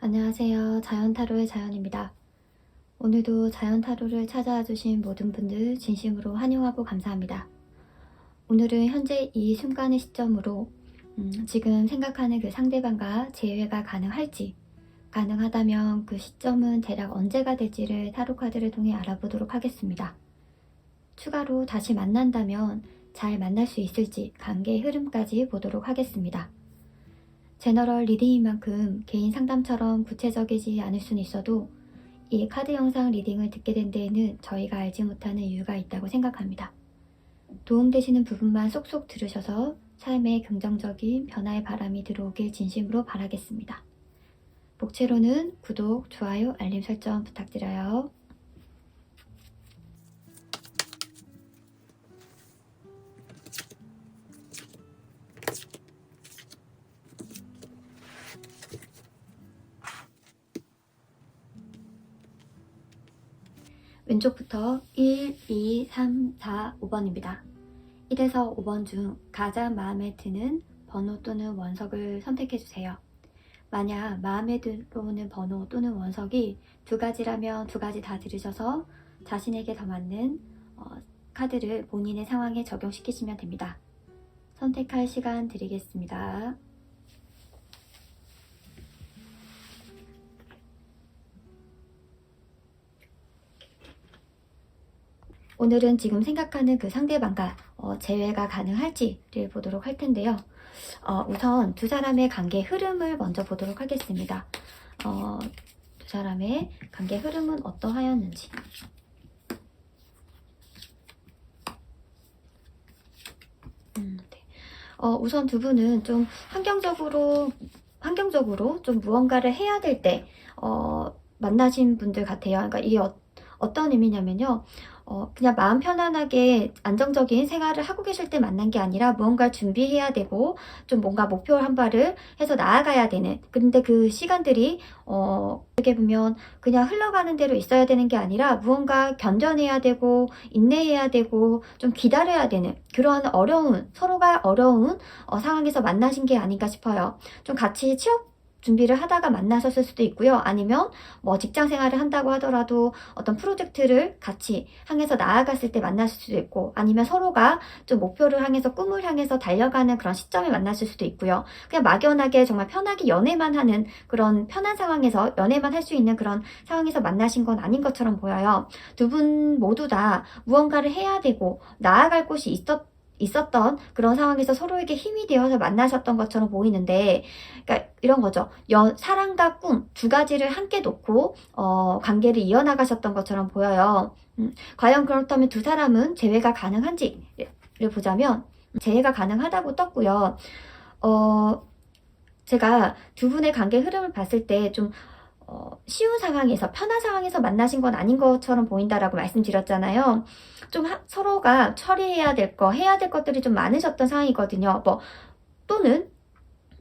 안녕하세요. 자연타로의 자연입니다. 오늘도 자연타로를 찾아와 주신 모든 분들 진심으로 환영하고 감사합니다. 오늘은 현재 이 순간의 시점으로 지금 생각하는 그 상대방과 재회가 가능할지, 가능하다면 그 시점은 대략 언제가 될지를 타로 카드를 통해 알아보도록 하겠습니다. 추가로 다시 만난다면 잘 만날 수 있을지 관계의 흐름까지 보도록 하겠습니다. 제너럴 리딩인 만큼 개인 상담처럼 구체적이지 않을 수는 있어도 이 카드 영상 리딩을 듣게 된 데에는 저희가 알지 못하는 이유가 있다고 생각합니다. 도움되시는 부분만 쏙쏙 들으셔서 삶에 긍정적인 변화의 바람이 들어오길 진심으로 바라겠습니다. 복채로는 구독, 좋아요, 알림 설정 부탁드려요. 왼쪽부터 1, 2, 3, 4, 5번입니다. 1에서 5번 중 가장 마음에 드는 번호 또는 원석을 선택해주세요. 만약 마음에 들어오는 번호 또는 원석이 두 가지라면 두 가지 다 들으셔서 자신에게 더 맞는 카드를 본인의 상황에 적용시키시면 됩니다. 선택할 시간 드리겠습니다. 오늘은 지금 생각하는 그 상대방과 재회가 가능할지를 보도록 할 텐데요. 우선 두 사람의 관계 흐름을 먼저 보도록 하겠습니다. 두 사람의 관계 흐름은 어떠하였는지. 네. 우선 두 분은 좀 환경적으로 좀 무언가를 해야 될 때 만나신 분들 같아요. 그러니까 이게 어떤 의미냐면요. 그냥 마음 편안하게 안정적인 생활을 하고 계실 때 만난 게 아니라 무언가를 준비해야 되고 좀 뭔가 목표 한 발을 해서 나아가야 되는, 근데 그 시간들이 어떻게 보면 그냥 흘러가는 대로 있어야 되는 게 아니라 무언가 견뎌내야 되고 인내해야 되고 좀 기다려야 되는 그러한 서로가 어려운 상황에서 만나신 게 아닌가 싶어요. 좀 같이 취업 준비를 하다가 만나셨을 수도 있고요. 아니면 뭐 직장 생활을 한다고 하더라도 어떤 프로젝트를 같이 향해서 나아갔을 때 만났을 수도 있고, 아니면 서로가 좀 목표를 향해서 꿈을 향해서 달려가는 그런 시점에 만났을 수도 있고요. 그냥 막연하게 정말 편하게 연애만 하는 그런 편한 상황에서 연애만 할 수 있는 그런 상황에서 만나신 건 아닌 것처럼 보여요. 두 분 모두 다 무언가를 해야 되고 나아갈 곳이 있었던 그런 상황에서 서로에게 힘이 되어서 만나셨던 것처럼 보이는데, 그러니까 이런 거죠. 사랑과 꿈 두 가지를 함께 놓고 관계를 이어나가셨던 것처럼 보여요. 과연 그렇다면 두 사람은 재회가 가능한지를 보자면 재회가 가능하다고 떴고요. 제가 두 분의 관계 흐름을 봤을 때 좀 쉬운 상황에서, 편한 상황에서 만나신 건 아닌 것처럼 보인다라고 말씀드렸잖아요. 좀 서로가 처리해야 될 거, 해야 될 것들이 좀 많으셨던 상황이거든요. 또는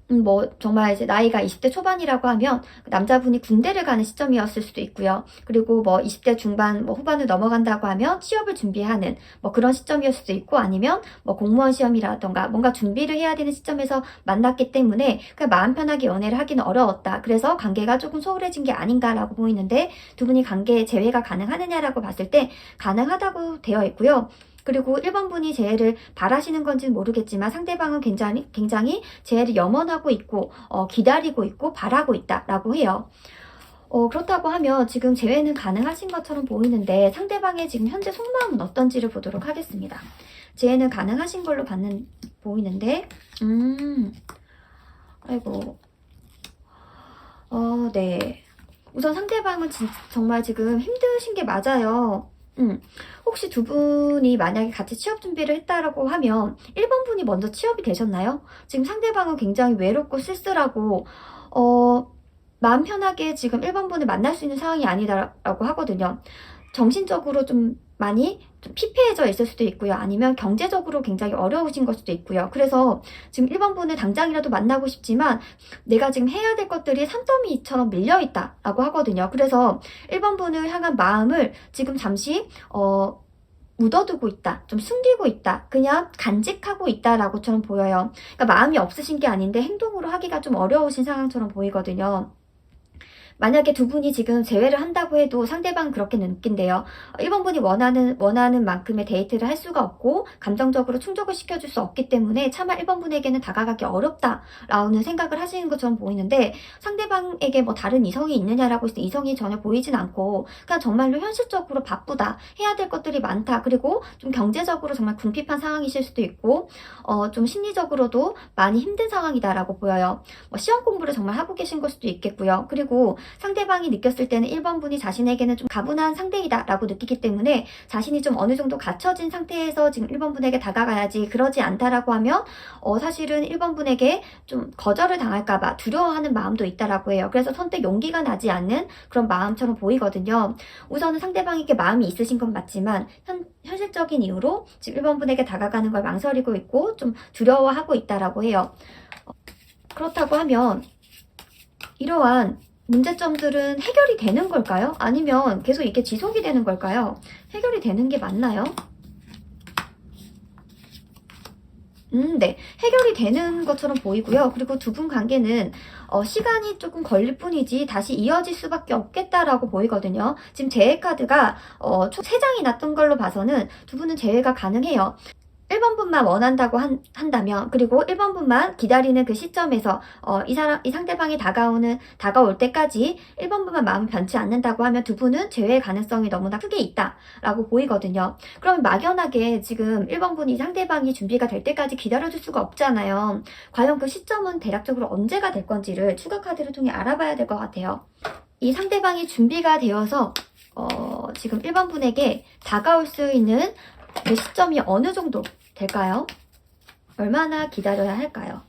뭐 정말 이제 나이가 20대 초반이라고 하면 남자분이 군대를 가는 시점이었을 수도 있고요. 그리고 뭐 20대 중반 후반을 넘어간다고 하면 취업을 준비하는 뭐 그런 시점이었을 수도 있고, 아니면 뭐 공무원 시험이라던가 뭔가 준비를 해야 되는 시점에서 만났기 때문에 그냥 마음 편하게 연애를 하기는 어려웠다. 그래서 관계가 조금 소홀해진 게 아닌가라고 보이는데, 두 분이 관계에 재회가 가능하느냐라고 봤을 때 가능하다고 되어 있고요. 그리고 1번 분이 재회를 바라시는 건지는 모르겠지만 상대방은 굉장히 재회를 염원하고 있고 기다리고 있고 바라고 있다라고 해요. 그렇다고 하면 지금 재회는 가능하신 것처럼 보이는데 상대방의 지금 현재 속마음은 어떤지를 보도록 하겠습니다. 재회는 가능하신 걸로 보이는데 아이고 네. 우선 상대방은 정말 지금 힘드신 게 맞아요. 혹시 두 분이 만약에 같이 취업 준비를 했다라고 하면 1번 분이 먼저 취업이 되셨나요? 지금 상대방은 굉장히 외롭고 쓸쓸하고 마음 편하게 지금 1번 분을 만날 수 있는 상황이 아니다라고 하거든요. 정신적으로 좀 많이 좀 피폐해져 있을 수도 있고요. 아니면 경제적으로 굉장히 어려우신 걸 수도 있고요. 그래서 지금 1번 분을 당장이라도 만나고 싶지만 내가 지금 해야 될 것들이 산더미처럼 밀려있다라고 하거든요. 그래서 1번 분을 향한 마음을 지금 잠시 묻어두고 있다, 좀 숨기고 있다, 그냥 간직하고 있다라고처럼 보여요. 그러니까 마음이 없으신 게 아닌데 행동으로 하기가 좀 어려우신 상황처럼 보이거든요. 만약에 두 분이 지금 재회를 한다고 해도 상대방은 그렇게 느낀대요. 1번 분이 원하는 만큼의 데이트를 할 수가 없고 감정적으로 충족을 시켜줄 수 없기 때문에 차마 1번 분에게는 다가가기 어렵다라는 생각을 하시는 것처럼 보이는데, 상대방에게 뭐 다른 이성이 있느냐라고 했을 때 이성이 전혀 보이진 않고 그냥 정말로 현실적으로 바쁘다, 해야 될 것들이 많다, 그리고 좀 경제적으로 정말 궁핍한 상황이실 수도 있고 좀 심리적으로도 많이 힘든 상황이다라고 보여요. 시험 공부를 정말 하고 계신 걸 수도 있겠고요. 그리고 상대방이 느꼈을 때는 1번 분이 자신에게는 좀 가분한 상대이다 라고 느끼기 때문에 자신이 좀 어느 정도 갖춰진 상태에서 지금 1번 분에게 다가가야지, 그러지 않다라고 하면 사실은 1번 분에게 좀 거절을 당할까봐 두려워하는 마음도 있다라고 해요. 그래서 선뜻 용기가 나지 않는 그런 마음처럼 보이거든요. 우선은 상대방에게 마음이 있으신 건 맞지만 현실적인 이유로 지금 1번 분에게 다가가는 걸 망설이고 있고 좀 두려워하고 있다라고 해요. 그렇다고 하면 이러한 문제점들은 해결이 되는 걸까요? 아니면 계속 이게 지속이 되는 걸까요? 해결이 되는 게 맞나요? 네. 해결이 되는 것처럼 보이고요. 그리고 두 분 관계는 시간이 조금 걸릴 뿐이지 다시 이어질 수밖에 없겠다라고 보이거든요. 지금 재회 카드가 총 3장이 났던 걸로 봐서는 두 분은 재회가 가능해요. 1번 분만 원한다고 한다면, 그리고 1번 분만 기다리는 그 시점에서 이 상대방이 다가올 때까지 1번 분만 마음이 변치 않는다고 하면 두 분은 재회의 가능성이 너무나 크게 있다라고 보이거든요. 그러면 막연하게 지금 1번 분이 상대방이 준비가 될 때까지 기다려줄 수가 없잖아요. 과연 그 시점은 대략적으로 언제가 될 건지를 추가 카드를 통해 알아봐야 될 것 같아요. 이 상대방이 준비가 되어서 지금 1번 분에게 다가올 수 있는 그 시점이 어느 정도 될까요? 얼마나 기다려야 할까요?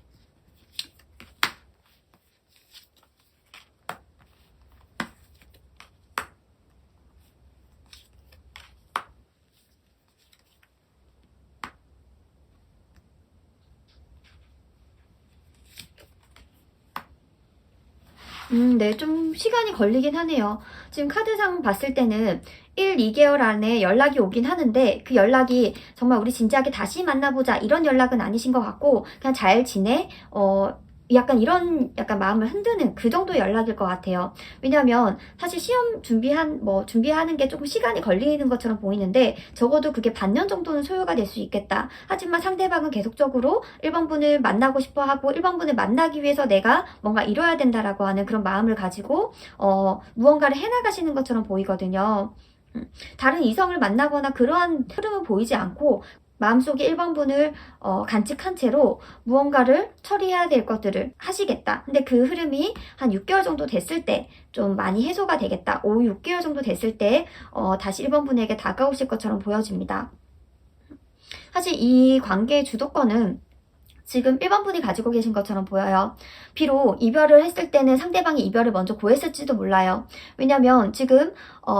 네, 좀 시간이 걸리긴 하네요. 지금 카드상 봤을 때는 1, 2개월 안에 연락이 오긴 하는데 그 연락이 정말 우리 진지하게 다시 만나보자 이런 연락은 아니신 것 같고 그냥 잘 지내? 약간 이런 약간 마음을 흔드는 그 정도 연락일 것 같아요. 왜냐하면 사실 시험 준비하는 게 조금 시간이 걸리는 것처럼 보이는데 적어도 그게 반년 정도는 소요가 될 수 있겠다. 하지만 상대방은 계속적으로 1번 분을 만나고 싶어 하고 1번 분을 만나기 위해서 내가 뭔가 이뤄야 된다라고 하는 그런 마음을 가지고 무언가를 해나가시는 것처럼 보이거든요. 다른 이성을 만나거나 그러한 흐름은 보이지 않고 마음속에 1번 분을 간직한 채로 무언가를 처리해야 될 것들을 하시겠다. 근데 그 흐름이 한 6개월 정도 됐을 때 좀 많이 해소가 되겠다. 5, 6개월 정도 됐을 때 다시 1번 분에게 다가오실 것처럼 보여집니다. 사실 이 관계의 주도권은 지금 1번 분이 가지고 계신 것처럼 보여요. 비록 이별을 했을 때는 상대방이 이별을 먼저 고했을지도 몰라요. 왜냐면 지금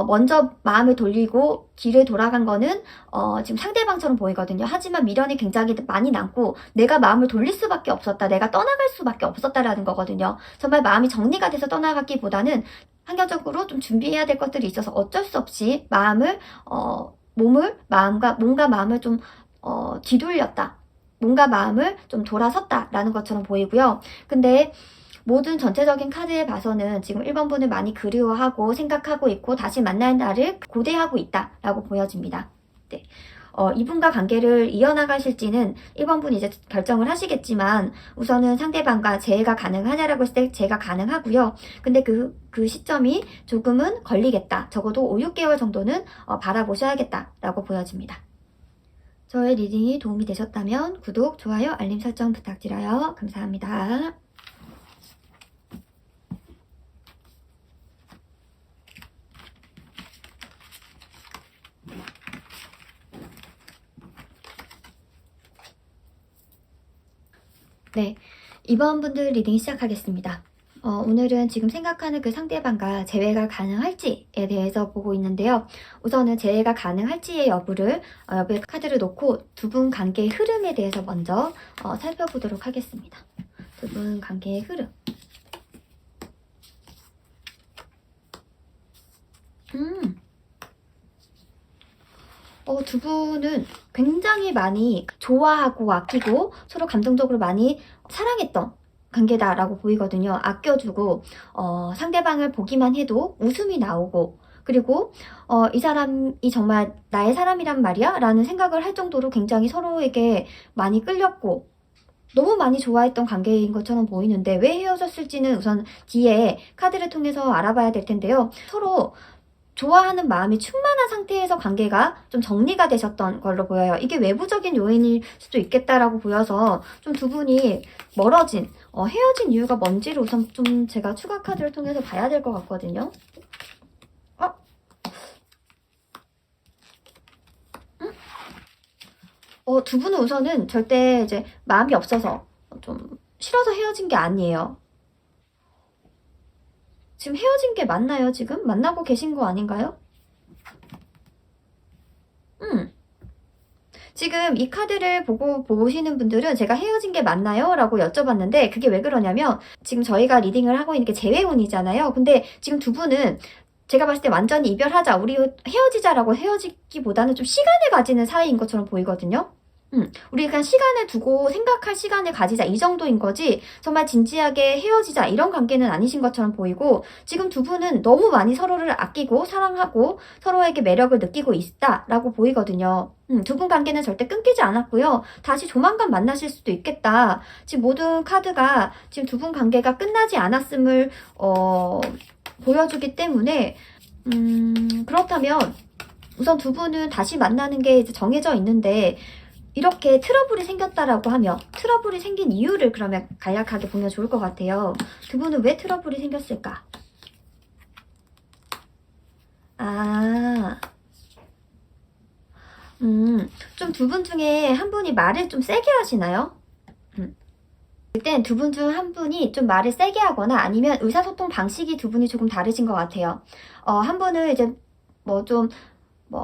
먼저 마음을 돌리고 뒤를 돌아간 거는 지금 상대방처럼 보이거든요. 하지만 미련이 굉장히 많이 남고 내가 마음을 돌릴 수밖에 없었다, 내가 떠나갈 수밖에 없었다라는 거거든요. 정말 마음이 정리가 돼서 떠나갔기보다는 환경적으로 좀 준비해야 될 것들이 있어서 어쩔 수 없이 몸과 마음을 좀 뒤돌렸다, 뭔가 마음을 좀 돌아섰다라는 것처럼 보이고요. 근데 모든 전체적인 카드에 봐서는 지금 1번 분을 많이 그리워하고 생각하고 있고 다시 만날 날을 고대하고 있다라고 보여집니다. 네. 이분과 관계를 이어나가실지는 1번 분이 이제 결정을 하시겠지만 우선은 상대방과 재회가 가능하냐라고 했을 때 재회가 가능하고요. 근데 그 시점이 조금은 걸리겠다. 적어도 5, 6개월 정도는 바라보셔야겠다라고 보여집니다. 저의 리딩이 도움이 되셨다면 구독, 좋아요, 알림 설정 부탁드려요. 감사합니다. 네, 이번 분들 리딩 시작하겠습니다. 오늘은 지금 생각하는 그 상대방과 재회가 가능할지에 대해서 보고 있는데요. 우선은 재회가 가능할지의 여부에 카드를 놓고 두 분 관계의 흐름에 대해서 먼저 살펴보도록 하겠습니다. 두 분 관계의 흐름. 두 분은 굉장히 많이 좋아하고 아끼고 서로 감정적으로 많이 사랑했던 관계다라고 보이거든요. 아껴주고 상대방을 보기만 해도 웃음이 나오고 그리고 이 사람이 정말 나의 사람이란 말이야? 라는 생각을 할 정도로 굉장히 서로에게 많이 끌렸고 너무 많이 좋아했던 관계인 것처럼 보이는데 왜 헤어졌을지는 우선 뒤에 카드를 통해서 알아봐야 될 텐데요. 서로 좋아하는 마음이 충만한 상태에서 관계가 좀 정리가 되셨던 걸로 보여요. 이게 외부적인 요인일 수도 있겠다라고 보여서 좀 두 분이 멀어진, 헤어진 이유가 뭔지를 우선 좀 제가 추가 카드를 통해서 봐야 될 것 같거든요. 두 분은 우선은 절대 이제 마음이 없어서 좀 싫어서 헤어진 게 아니에요. 지금 헤어진 게 맞나요, 지금? 만나고 계신 거 아닌가요? 지금 이 카드를 보고 보시는 분들은 제가 헤어진 게 맞나요? 라고 여쭤봤는데 그게 왜 그러냐면 지금 저희가 리딩을 하고 있는 게 재회운이잖아요. 근데 지금 두 분은 제가 봤을 때 완전히 이별하자, 우리 헤어지자라고 헤어지기보다는 좀 시간을 가지는 사이인 것처럼 보이거든요. 우리 그냥 시간을 두고 생각할 시간을 가지자 이 정도인 거지 정말 진지하게 헤어지자 이런 관계는 아니신 것처럼 보이고 지금 두 분은 너무 많이 서로를 아끼고 사랑하고 서로에게 매력을 느끼고 있다라고 보이거든요. 두 분 관계는 절대 끊기지 않았고요. 다시 조만간 만나실 수도 있겠다. 지금 모든 카드가 지금 두 분 관계가 끝나지 않았음을 보여주기 때문에 그렇다면 우선 두 분은 다시 만나는 게 이제 정해져 있는데 이렇게 트러블이 생겼다라고 하면 트러블이 생긴 이유를 그러면 간략하게 보면 좋을 것 같아요. 두 분은 왜 트러블이 생겼을까? 좀 두 분 중에 한 분이 말을 좀 세게 하시나요? 일단 두 분 중 한 분이 좀 말을 세게 하거나 아니면 의사소통 방식이 두 분이 조금 다르신 것 같아요. 한 분은 이제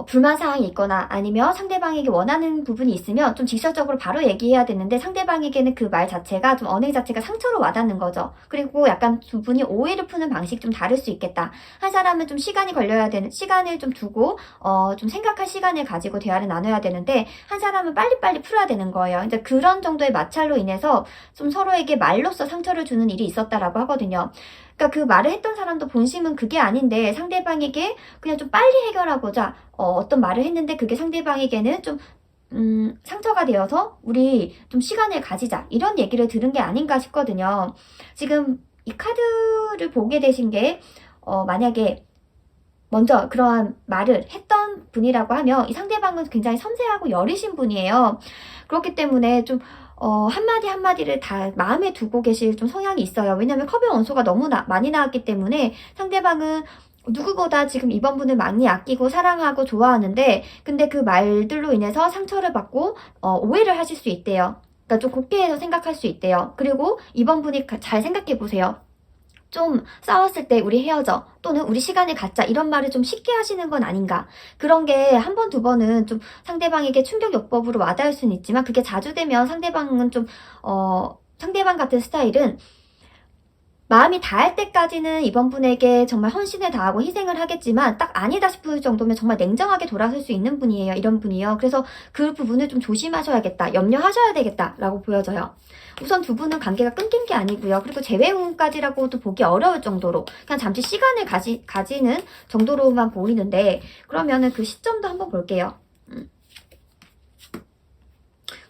불만 사항이 있거나 아니면 상대방에게 원하는 부분이 있으면 좀 직설적으로 바로 얘기해야 되는데 상대방에게는 그 말 자체가 좀 언행 자체가 상처로 와닿는 거죠. 그리고 약간 두 분이 오해를 푸는 방식이 좀 다를 수 있겠다. 한 사람은 좀 시간이 걸려야 되는, 시간을 좀 두고 좀 생각할 시간을 가지고 대화를 나눠야 되는데 한 사람은 빨리빨리 풀어야 되는 거예요. 이제 그런 정도의 마찰로 인해서 좀 서로에게 말로써 상처를 주는 일이 있었다라고 하거든요. 그러니까 그 말을 했던 사람도 본심은 그게 아닌데 상대방에게 그냥 좀 빨리 해결하고자 어떤 말을 했는데 그게 상대방에게는 좀 상처가 되어서 우리 좀 시간을 가지자 이런 얘기를 들은 게 아닌가 싶거든요. 지금 이 카드를 보게 되신 게 만약에 먼저 그러한 말을 했던 분이라고 하면 이 상대방은 굉장히 섬세하고 여리신 분이에요. 그렇기 때문에 좀 한마디 한마디를 다 마음에 두고 계실 좀 성향이 있어요. 왜냐면 컵의 원소가 너무 많이 나왔기 때문에 상대방은 누구보다 지금 이번 분을 많이 아끼고 사랑하고 좋아하는데 근데 그 말들로 인해서 상처를 받고 오해를 하실 수 있대요. 그러니까 좀 곱게 해서 생각할 수 있대요. 그리고 이번 분이 잘 생각해 보세요. 좀 싸웠을 때 우리 헤어져 또는 우리 시간을 갖자 이런 말을 좀 쉽게 하시는 건 아닌가. 그런 게 한 번, 두 번은 좀 상대방에게 충격요법으로 와닿을 수는 있지만 그게 자주 되면 상대방은 좀 상대방 같은 스타일은 마음이 닿을 때까지는 이번 분에게 정말 헌신을 다하고 희생을 하겠지만 딱 아니다 싶을 정도면 정말 냉정하게 돌아설 수 있는 분이에요. 이런 분이요. 그래서 그 부분을 좀 조심하셔야겠다. 염려하셔야 되겠다라고 보여져요. 우선 두 분은 관계가 끊긴 게 아니고요. 그리고 재회운까지라고도 보기 어려울 정도로 그냥 잠시 시간을 가지는 정도로만 보이는데 그러면은 그 시점도 한번 볼게요.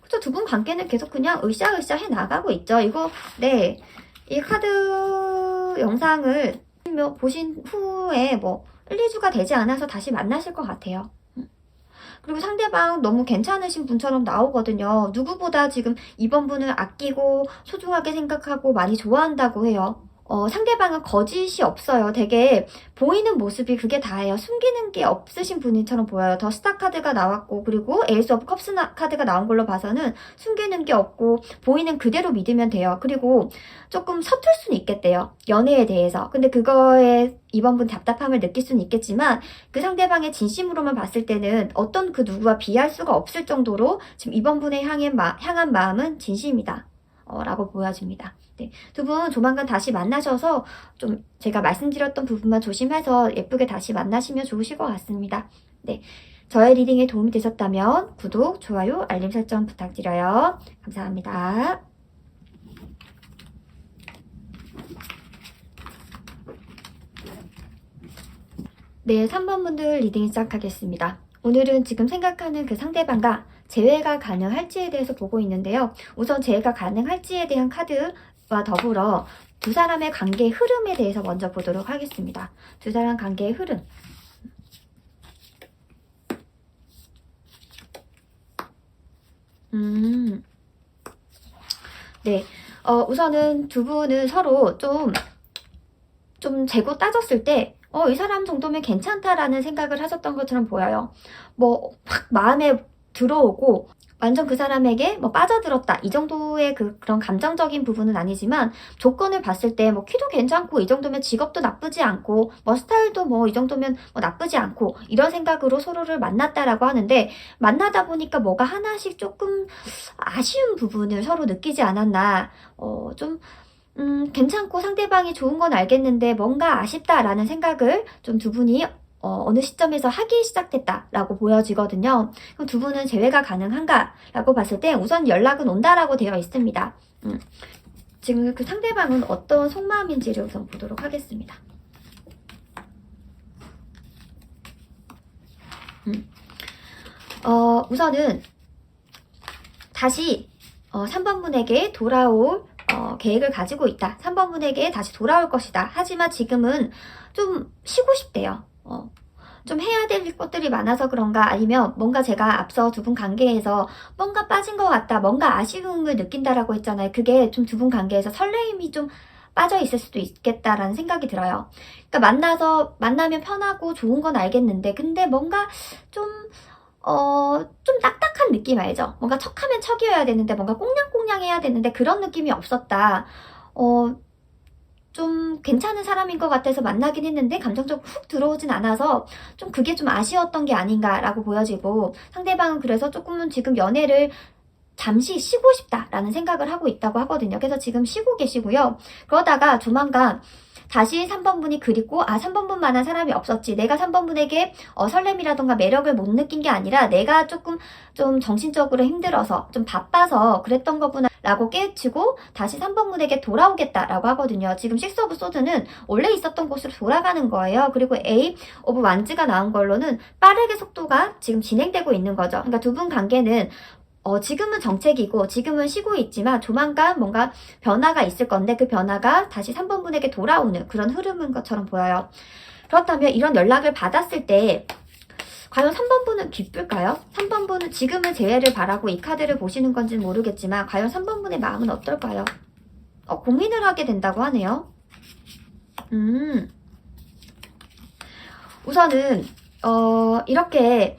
그렇죠. 두 분 관계는 계속 그냥 으쌰으쌰 해 나가고 있죠. 이거 네. 이 카드 영상을 보신 후에 1, 2주가 되지 않아서 다시 만나실 것 같아요. 그리고 상대방 너무 괜찮으신 분처럼 나오거든요. 누구보다 지금 이번 분을 아끼고 소중하게 생각하고 많이 좋아한다고 해요. 상대방은 거짓이 없어요. 되게 보이는 모습이 그게 다예요. 숨기는 게 없으신 분처럼 보여요. 더 스타 카드가 나왔고 그리고 에이스 오브 컵스 카드가 나온 걸로 봐서는 숨기는 게 없고 보이는 그대로 믿으면 돼요. 그리고 조금 서툴 수는 있겠대요. 연애에 대해서. 근데 그거에 이번 분 답답함을 느낄 수는 있겠지만 그 상대방의 진심으로만 봤을 때는 어떤 그 누구와 비할 수가 없을 정도로 지금 이번 분의 향한 마음은 진심이다. 라고 보여집니다. 네, 두 분 조만간 다시 만나셔서 좀 제가 말씀드렸던 부분만 조심해서 예쁘게 다시 만나시면 좋으실 것 같습니다. 네, 저의 리딩에 도움이 되셨다면 구독, 좋아요, 알림 설정 부탁드려요. 감사합니다. 네, 3번 분들 리딩 시작하겠습니다. 오늘은 지금 생각하는 그 상대방과 재회가 가능할지에 대해서 보고 있는데요. 우선 재회가 가능할지에 대한 카드와 더불어 두 사람의 관계의 흐름에 대해서 먼저 보도록 하겠습니다. 두 사람 관계의 흐름. 네, 우선은 두 분은 서로 좀 재고 따졌을 때 이 사람 정도면 괜찮다라는 생각을 하셨던 것처럼 보여요. 확 마음에 들어오고 완전 그 사람에게 빠져들었다 이 정도의 그런 감정적인 부분은 아니지만 조건을 봤을 때 키도 괜찮고 이 정도면 직업도 나쁘지 않고 스타일도 이 정도면 나쁘지 않고 이런 생각으로 서로를 만났다라고 하는데 만나다 보니까 뭐가 하나씩 조금 아쉬운 부분을 서로 느끼지 않았나 좀 괜찮고 상대방이 좋은 건 알겠는데 뭔가 아쉽다라는 생각을 좀 두 분이 어느 시점에서 하기 시작됐다라고 보여지거든요. 그럼 두 분은 재회가 가능한가라고 봤을 때 우선 연락은 온다라고 되어 있습니다. 지금 그 상대방은 어떤 속마음인지를 우선 보도록 하겠습니다. 우선은 다시 3번 분에게 돌아올 계획을 가지고 있다. 3번 분에게 다시 돌아올 것이다. 하지만 지금은 좀 쉬고 싶대요. 좀 해야 될 것들이 많아서 그런가 아니면 뭔가 제가 앞서 두 분 관계에서 뭔가 빠진 것 같다. 뭔가 아쉬움을 느낀다라고 했잖아요. 그게 좀 두 분 관계에서 설레임이 좀 빠져 있을 수도 있겠다라는 생각이 들어요. 그러니까 만나면 편하고 좋은 건 알겠는데 근데 뭔가 좀 딱딱한 느낌 알죠? 뭔가 척하면 척이어야 되는데 뭔가 꽁냥꽁냥 해야 되는데 그런 느낌이 없었다. 좀 괜찮은 사람인 것 같아서 만나긴 했는데 감정적으로 훅 들어오진 않아서 좀 그게 좀 아쉬웠던 게 아닌가라고 보여지고 상대방은 그래서 조금은 지금 연애를 잠시 쉬고 싶다라는 생각을 하고 있다고 하거든요. 그래서 지금 쉬고 계시고요. 그러다가 조만간 다시 3번 분이 그리고 3번 분만한 사람이 없었지. 내가 3번 분에게 설렘이라던가 매력을 못 느낀 게 아니라 내가 조금 좀 정신적으로 힘들어서 좀 바빠서 그랬던 거구나 라고 깨우치고 다시 3번 분에게 돌아오겠다라고 하거든요. 지금 식스 오브 소드는 원래 있었던 곳으로 돌아가는 거예요. 그리고 에이 오브 완즈가 나온 걸로는 빠르게 속도가 지금 진행되고 있는 거죠. 그러니까 두 분 관계는 지금은 정책이고 지금은 쉬고 있지만 조만간 뭔가 변화가 있을 건데 그 변화가 다시 3번 분에게 돌아오는 그런 흐름인 것처럼 보여요. 그렇다면 이런 연락을 받았을 때 과연 3번 분은 기쁠까요? 3번 분은 지금은 재회를 바라고 이 카드를 보시는 건지는 모르겠지만 과연 3번 분의 마음은 어떨까요? 고민을 하게 된다고 하네요. 우선은 이렇게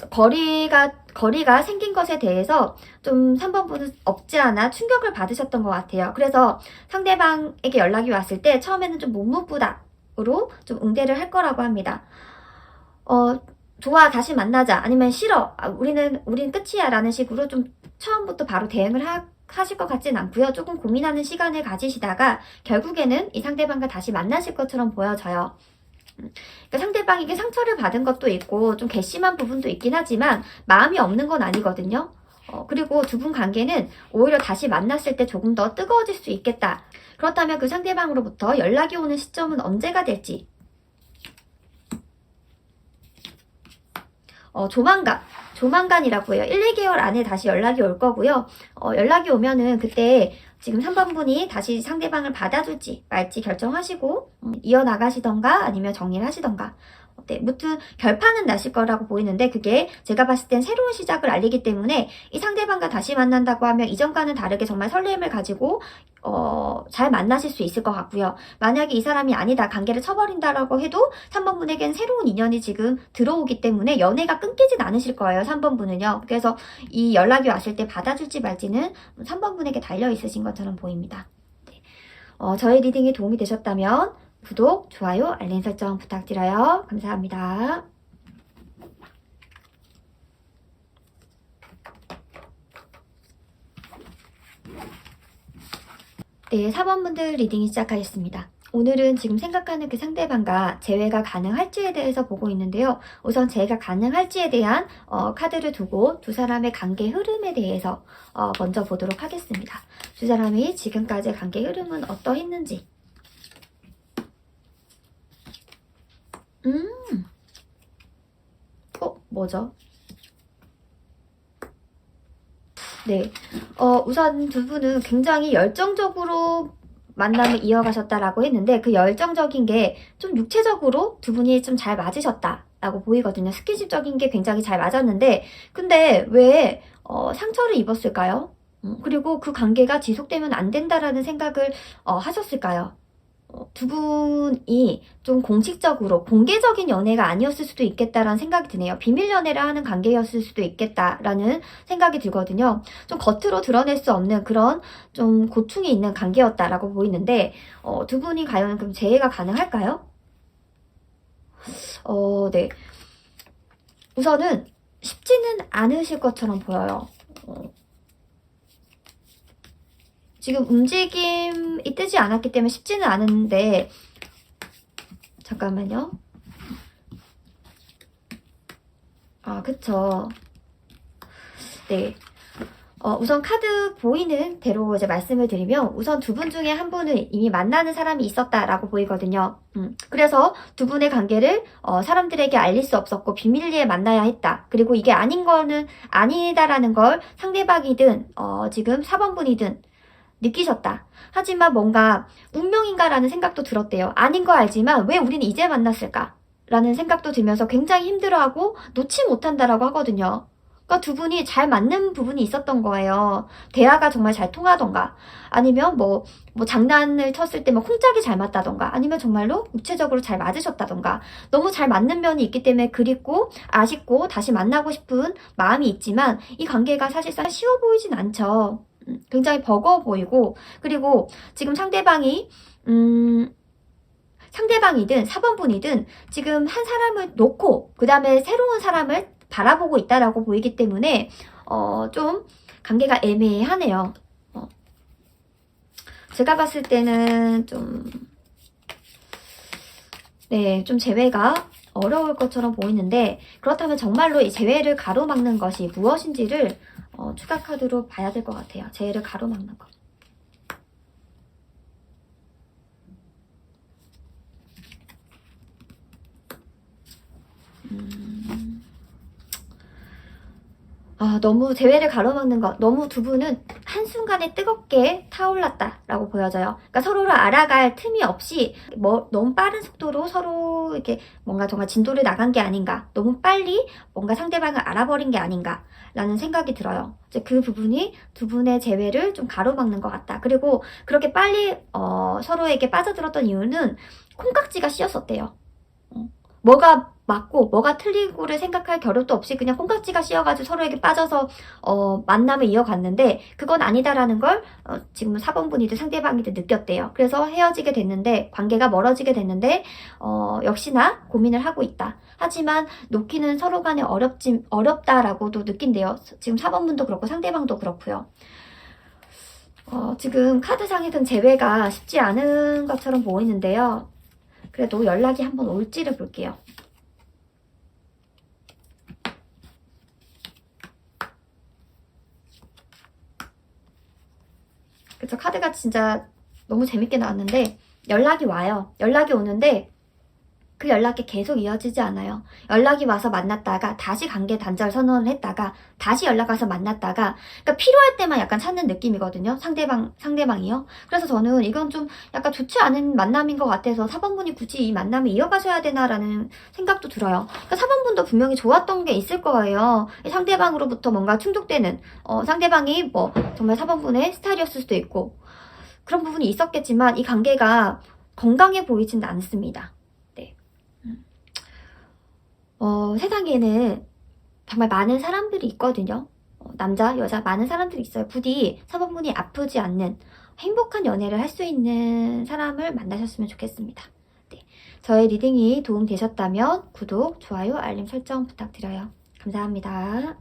거리가 생긴 것에 대해서 좀 3번 분은 없지 않아 충격을 받으셨던 것 같아요. 그래서 상대방에게 연락이 왔을 때 처음에는 좀 묵묵부답으로 좀 응대를 할 거라고 합니다. 좋아, 다시 만나자. 아니면 싫어. 우린 끝이야. 라는 식으로 좀 처음부터 바로 대응을 하실 것 같진 않고요. 조금 고민하는 시간을 가지시다가 결국에는 이 상대방과 다시 만나실 것처럼 보여져요. 그러니까 상대방에게 상처를 받은 것도 있고 좀 괘씸한 부분도 있긴 하지만 마음이 없는 건 아니거든요. 그리고 두 분 관계는 오히려 다시 만났을 때 조금 더 뜨거워질 수 있겠다. 그렇다면 그 상대방으로부터 연락이 오는 시점은 언제가 될지 조만간이라고 해요. 1, 2개월 안에 다시 연락이 올 거고요. 연락이 오면은 그때 지금 3번 분이 다시 상대방을 받아줄지 말지 결정하시고 이어나가시던가 아니면 정리를 하시던가 네, 무튼 결판은 나실 거라고 보이는데 그게 제가 봤을 땐 새로운 시작을 알리기 때문에 이 상대방과 다시 만난다고 하면 이전과는 다르게 정말 설렘을 가지고 잘 만나실 수 있을 것 같고요. 만약에 이 사람이 아니다 관계를 쳐버린다라고 해도 3번 분에겐 새로운 인연이 지금 들어오기 때문에 연애가 끊기진 않으실 거예요. 3번 분은요. 그래서 이 연락이 왔을 때 받아줄지 말지는 3번 분에게 달려 있으신 것처럼 보입니다. 네. 저의 리딩이 도움이 되셨다면 구독, 좋아요, 알림 설정 부탁드려요. 감사합니다. 네, 4번분들 리딩이 시작하겠습니다. 오늘은 지금 생각하는 그 상대방과 재회가 가능할지에 대해서 보고 있는데요. 우선 재회가 가능할지에 대한 카드를 두고 두 사람의 관계 흐름에 대해서 먼저 보도록 하겠습니다. 두 사람이 지금까지의 관계 흐름은 어떠했는지 뭐죠? 네. 우선 두 분은 굉장히 열정적으로 만남을 이어가셨다라고 했는데 그 열정적인 게 좀 육체적으로 두 분이 좀 잘 맞으셨다라고 보이거든요. 스킨십적인 게 굉장히 잘 맞았는데 근데 왜 상처를 입었을까요? 그리고 그 관계가 지속되면 안 된다라는 생각을 하셨을까요? 두 분이 좀 공식적으로 공개적인 연애가 아니었을 수도 있겠다라는 생각이 드네요. 비밀 연애를 하는 관계였을 수도 있겠다라는 생각이 들거든요. 좀 겉으로 드러낼 수 없는 그런 좀 고충이 있는 관계였다라고 보이는데 두 분이 과연 그럼 재회가 가능할까요? 네. 우선은 쉽지는 않으실 것처럼 보여요. 지금 움직임이 뜨지 않았기 때문에 쉽지는 않은데 잠깐만요. 그쵸. 네. 우선 카드 보이는 대로 이제 말씀을 드리면 우선 두 분 중에 한 분은 이미 만나는 사람이 있었다라고 보이거든요. 그래서 두 분의 관계를 사람들에게 알릴 수 없었고 비밀리에 만나야 했다. 그리고 이게 아닌 거는 아니다라는 걸 상대방이든 지금 4번분이든 느끼셨다. 하지만 뭔가 운명인가라는 생각도 들었대요. 아닌 거 알지만 왜 우리는 이제 만났을까? 라는 생각도 들면서 굉장히 힘들어하고 놓지 못한다라고 하거든요. 그러니까 두 분이 잘 맞는 부분이 있었던 거예요. 대화가 정말 잘 통하던가 아니면 뭐 장난을 쳤을 때 뭐 콩짝이 잘 맞다던가 아니면 정말로 육체적으로 잘 맞으셨다던가 너무 잘 맞는 면이 있기 때문에 그립고 아쉽고 다시 만나고 싶은 마음이 있지만 이 관계가 사실상 쉬워 보이진 않죠. 굉장히 버거워 보이고 그리고 지금 상대방이든 4번분이든 지금 한 사람을 놓고 그 다음에 새로운 사람을 바라보고 있다라고 보이기 때문에 좀 관계가 애매하네요. 제가 봤을 때는 좀 재회가 어려울 것처럼 보이는데 그렇다면 정말로 이 재회를 가로막는 것이 무엇인지를 추가 카드로 봐야 될 것 같아요. 재회를 가로막는 거. 너무 재회를 가로막는 것, 너무 두 분은 한순간에 뜨겁게 타올랐다라고 보여져요. 그러니까 서로를 알아갈 틈이 없이 너무 빠른 속도로 서로 이렇게 뭔가 정말 진도를 나간 게 아닌가, 너무 빨리 뭔가 상대방을 알아버린 게 아닌가 라는 생각이 들어요. 이제 그 부분이 두 분의 재회를 좀 가로막는 것 같다. 그리고 그렇게 빨리 서로에게 빠져들었던 이유는 콩깍지가 씌었었대요. 뭐가 맞고 뭐가 틀리고를 생각할 겨를도 없이 그냥 콩깍지가 씌어가지고 서로에게 빠져서 만남을 이어갔는데 그건 아니다라는 걸 지금 4번분이든 상대방이든 느꼈대요. 그래서 헤어지게 됐는데 관계가 멀어지게 됐는데 역시나 고민을 하고 있다. 하지만 놓기는 서로 간에 어렵다라고도 느낀대요. 지금 4번분도 그렇고 상대방도 그렇고요. 지금 카드상에선 재회가 쉽지 않은 것처럼 보이는데요. 그래도 연락이 한번 올지를 볼게요. 그쵸, 카드가 진짜 너무 재밌게 나왔는데 연락이 와요. 연락이 오는데 그 연락이 계속 이어지지 않아요. 연락이 와서 만났다가 다시 관계 단절 선언을 했다가 다시 연락 와서 만났다가 그러니까 필요할 때만 약간 찾는 느낌이거든요. 상대방이요. 그래서 저는 이건 좀 약간 좋지 않은 만남인 것 같아서 4번분이 굳이 이 만남을 이어가셔야 되나라는 생각도 들어요. 그러니까 4번분도 분명히 좋았던 게 있을 거예요. 상대방으로부터 뭔가 충족되는 상대방이 뭐 정말 4번분의 스타일이었을 수도 있고 그런 부분이 있었겠지만 이 관계가 건강해 보이진 않습니다. 세상에는 정말 많은 사람들이 있거든요. 남자, 여자 많은 사람들이 있어요. 부디 4번분이 아프지 않는 행복한 연애를 할 수 있는 사람을 만나셨으면 좋겠습니다. 네, 저의 리딩이 도움되셨다면 구독, 좋아요, 알림 설정 부탁드려요. 감사합니다.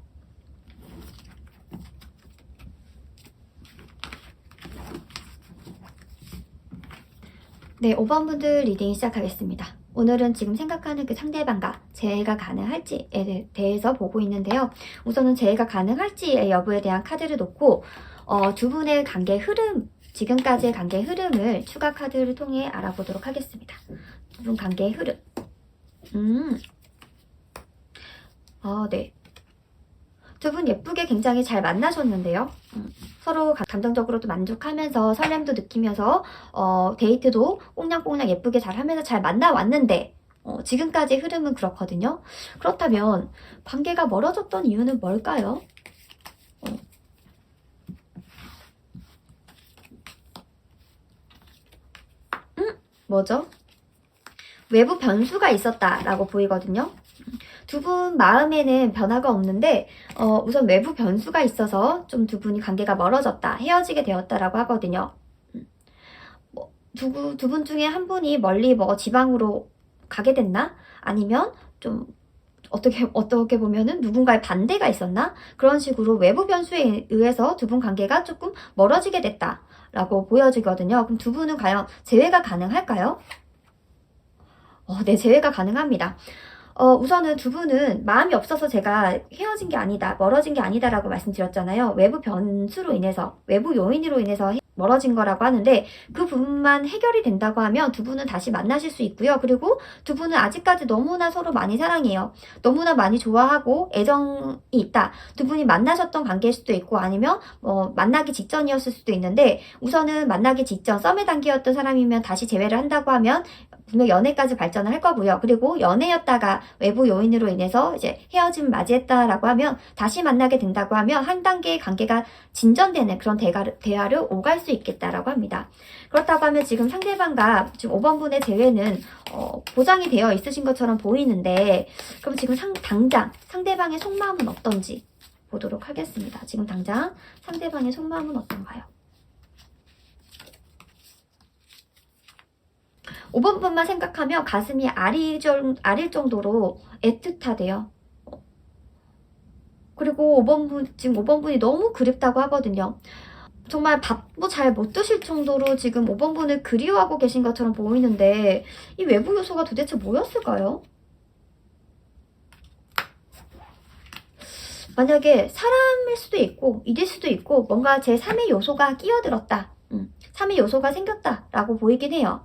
네, 5번분들 리딩 시작하겠습니다. 오늘은 지금 생각하는 그 상대방과 재회가 가능할지에 대해서 보고 있는데요. 우선은 재회가 가능할지의 여부에 대한 카드를 놓고 두 분의 관계 흐름, 지금까지의 관계 흐름을 추가 카드를 통해 알아보도록 하겠습니다. 두 분 관계의 흐름. 네. 두 분 예쁘게 굉장히 잘 만나셨는데요. 서로 감정적으로도 만족하면서 설렘도 느끼면서 데이트도 꽁냥꽁냥 예쁘게 잘 하면서 잘 만나왔는데 지금까지 흐름은 그렇거든요. 그렇다면 관계가 멀어졌던 이유는 뭘까요? 뭐죠? 외부 변수가 있었다라고 보이거든요. 두 분 마음에는 변화가 없는데 우선 외부 변수가 있어서 좀 두 분이 관계가 멀어졌다, 헤어지게 되었다라고 하거든요. 두 분 중에 한 분이 멀리 지방으로 가게 됐나? 아니면 좀 어떻게 보면은 누군가의 반대가 있었나? 그런 식으로 외부 변수에 의해서 두 분 관계가 조금 멀어지게 됐다라고 보여지거든요. 그럼 두 분은 과연 재회가 가능할까요? 네, 재회가 가능합니다. 우선은 두 분은 마음이 없어서 제가 헤어진 게 아니다, 멀어진 게 아니다라고 말씀드렸잖아요. 외부 변수로 인해서, 외부 요인으로 인해서 멀어진 거라고 하는데 그 부분만 해결이 된다고 하면 두 분은 다시 만나실 수 있고요. 그리고 두 분은 아직까지 너무나 서로 많이 사랑해요. 너무나 많이 좋아하고 애정이 있다. 두 분이 만나셨던 관계일 수도 있고 아니면 만나기 직전이었을 수도 있는데 우선은 만나기 직전 썸의 단계였던 사람이면 다시 재회를 한다고 하면 분명 연애까지 발전을 할 거고요. 그리고 연애였다가 외부 요인으로 인해서 이제 헤어짐을 맞이했다라고 하면 다시 만나게 된다고 하면 한 단계의 관계가 진전되는 그런 대화를 오갈 수 있겠다라고 합니다. 그렇다고 하면 지금 상대방과 지금 5번 분의 재회는 보장이 되어 있으신 것처럼 보이는데 그럼 지금 당장 상대방의 속마음은 어떤지 보도록 하겠습니다. 지금 당장 상대방의 속마음은 어떤가요? 5번 분만 생각하면 가슴이 아릴 정도로 애틋하대요. 그리고 지금 5번 분이 너무 그립다고 하거든요. 정말 밥도 잘 못 드실 정도로 지금 5번 분을 그리워하고 계신 것처럼 보이는데 이 외부 요소가 도대체 뭐였을까요? 만약에 사람일 수도 있고 일일 수도 있고 뭔가 제3의 요소가 끼어들었다. 3의 요소가 생겼다라고 보이긴 해요.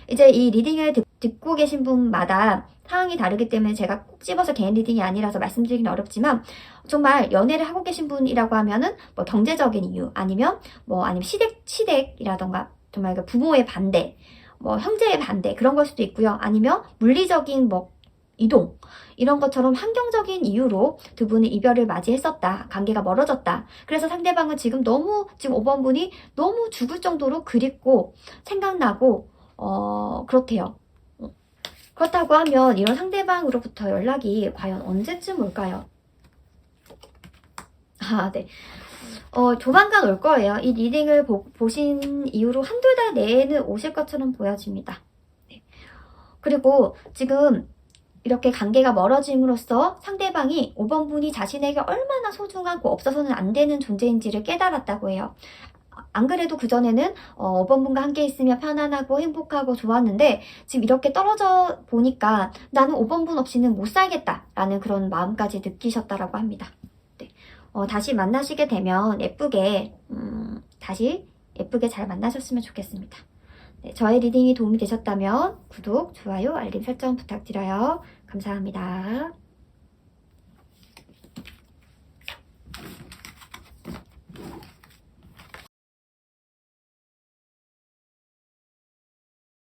이제 이 리딩을 듣고 계신 분마다 상황이 다르기 때문에 제가 꼭 집어서 개인 리딩이 아니라서 말씀드리긴 어렵지만 정말 연애를 하고 계신 분이라고 하면은 경제적인 이유 아니면 시댁이라던가 정말 그 부모의 반대, 형제의 반대 그런 걸 수도 있고요. 아니면 물리적인 이동 이런 것처럼 환경적인 이유로 두 분이 이별을 맞이했었다. 관계가 멀어졌다. 그래서 상대방은 지금 5번 분이 너무 죽을 정도로 그립고 생각나고 그렇대요. 그렇다고 하면 이런 상대방으로부터 연락이 과연 언제쯤 올까요? 네. 조만간 올 거예요. 이 리딩을 보신 이후로 한두 달 내에는 오실 것처럼 보여집니다. 네. 그리고 지금 이렇게 관계가 멀어짐으로써 상대방이 5번 분이 자신에게 얼마나 소중하고 없어서는 안 되는 존재인지를 깨달았다고 해요. 안 그래도 그전에는 5번 분과 함께 있으면 편안하고 행복하고 좋았는데 지금 이렇게 떨어져 보니까 나는 5번 분 없이는 못 살겠다라는 그런 마음까지 느끼셨다라고 합니다. 네. 다시 만나시게 되면 다시 예쁘게 잘 만나셨으면 좋겠습니다. 네, 저의 리딩이 도움이 되셨다면 구독, 좋아요, 알림 설정 부탁드려요. 감사합니다.